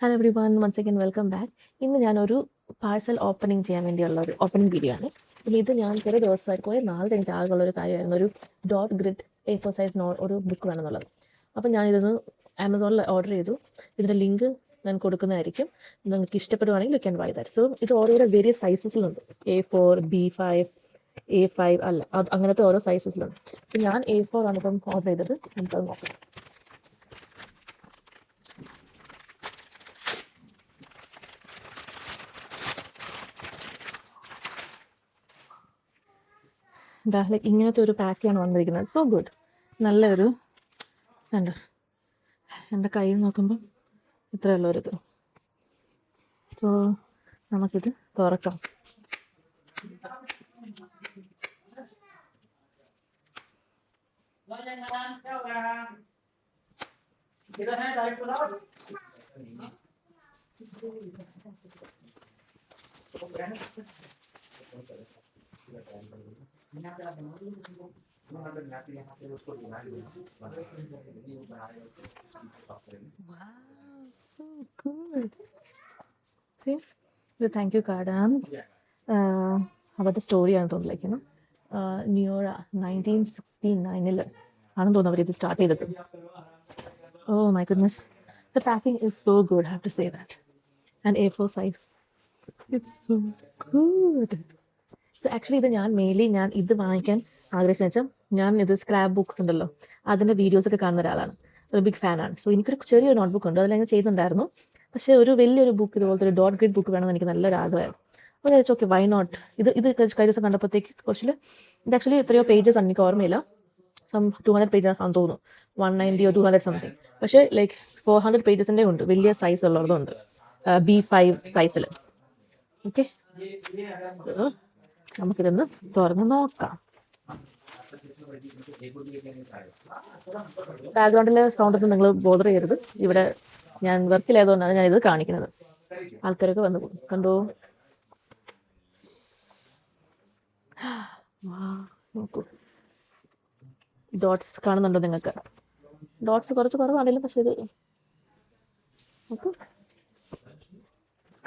Hello every one, once again welcome back. ഇന്ന് ഞാനൊരു parcel opening ചെയ്യാൻ വേണ്ടിയുള്ള ഒരു ഓപ്പണിംഗ് വീഡിയോ ആണ്. അപ്പോൾ ഇത് ഞാൻ കുറേ ദിവസമായി കുറേ നാൾ കഴിഞ്ഞിട്ട് ആകെയുള്ളൊരു കാര്യമായിരുന്നു. ഒരു ഡോട്ട് ഗ്രിഡ് A4 സൈസ് ഒരു ബുക്ക് വേണമെന്നുള്ളത്. അപ്പോൾ ഞാനിതൊന്ന് ആമസോണിൽ ഓർഡർ ചെയ്തു. ഇതിൻ്റെ ലിങ്ക് ഞാൻ കൊടുക്കുന്നതായിരിക്കും. നിങ്ങൾക്ക് ഇഷ്ടപ്പെടുവാണെങ്കിൽ you can by that. So ഇത് ഓരോരോ വേരിയസ് സൈസസിലുണ്ട്. A4, B5, A5 അല്ല, അങ്ങനത്തെ ഓരോ സൈസസിലുണ്ട്. അപ്പോൾ ഞാൻ A4 ആണ് ഇപ്പം ഓർഡർ ചെയ്തത്. നമുക്കത് നോക്കാം. ഇതാ ലൈക്ക് ഇങ്ങനത്തെ ഒരു പാക്കാണ് വന്നിരിക്കുന്നത്. So good. നല്ലൊരു കണ്ടോ, എൻ്റെ കയ്യിൽ നോക്കുമ്പോൾ ഇത്രയുള്ളൊരിത്. സോ നമുക്കിത് തുറക്കാം. So good. See, the thank you card and about the story ആണ് തോന്നുന്നു. ലൈക്ക് ന്യൂറ 1969 ആണെന്ന് തോന്നുന്നു അവർ ഇത് സ്റ്റാർട്ട് ചെയ്തത്. Oh my goodness, the packing is so good, I have to say that. And A4 size, it's so good. So actually ഇത് ഞാൻ ഇത് വാങ്ങിക്കാൻ ആഗ്രഹിച്ചെന്ന് വെച്ചാൽ, ഞാൻ ഇത് സ്ക്രാപ്പ് ബുക്സ് ഉണ്ടല്ലോ, അതിൻ്റെ വീഡിയോസൊക്കെ കാണുന്ന ഒരാളാണ്, ഒരു ബിഗ് ഫാനാണ്. സോ എനിക്കൊരു ചെറിയൊരു നോട്ട്ബുക്ക് ഉണ്ട്, അതിൽ ഞാൻ ചെയ്യുന്നുണ്ടായിരുന്നു. പക്ഷേ ഒരു വലിയൊരു ബുക്ക്, ഇതുപോലത്തെ ഒരു ഡോട്ട് ഗ്രിഡ് ബുക്ക് വേണമെന്ന് എനിക്ക് നല്ലൊരു ആഗ്രഹമായിരുന്നു. അപ്പോൾ ഞാൻ ഓക്കെ വൈ നോട്ട്. ഇത് കഴിഞ്ഞ ദിവസം കണ്ടപ്പോഴത്തേക്ക് കുറച്ചിൽ ഇത് ആക്ച്വലി എത്രയോ പേജസ് ആണ്, എനിക്ക് ഓർമ്മയില്ല. 200 പേജസ് ആണെന്ന് തോന്നുന്നു, 190 or 200 സംതിങ്. പക്ഷേ ലൈക്ക് 400 പേജസിൻ്റെ ഉണ്ട്, വലിയ സൈസ് ഉള്ളതുണ്ട്, B5 സൈസിൽ. ഓക്കെ, സോ നമുക്കിതൊന്ന് തുറന്ന് നോക്കാം. ബാക്ക്ഗ്രൗണ്ടിലെ സൗണ്ടൊന്നും നിങ്ങൾ ബോദർ ചെയ്യരുത്. ഇവിടെ ഞാൻ വർക്കിലായതുകൊണ്ടാണ് ഞാനിത് കാണിക്കുന്നത്. ആൾക്കാരൊക്കെ വന്ന് പോകും, കണ്ടോ. നോക്കൂ, ഡോട്ട്സ് കാണുന്നുണ്ടോ നിങ്ങൾക്ക്? ഡോട്ട്സ് കുറച്ച് കുറവാണെങ്കിലും പക്ഷേ ഇത് നോക്കൂ,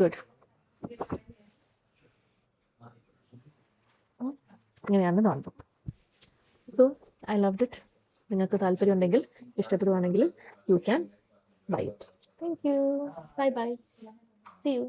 ഗുഡ്. ഇങ്ങനെയാണ് notebook. So I loved it. നിങ്ങൾക്ക് താല്പര്യം ഉണ്ടെങ്കിൽ, ഇഷ്ടപ്പെടുവാണെങ്കിൽ you can buy it. Thank you. Bye bye. See U.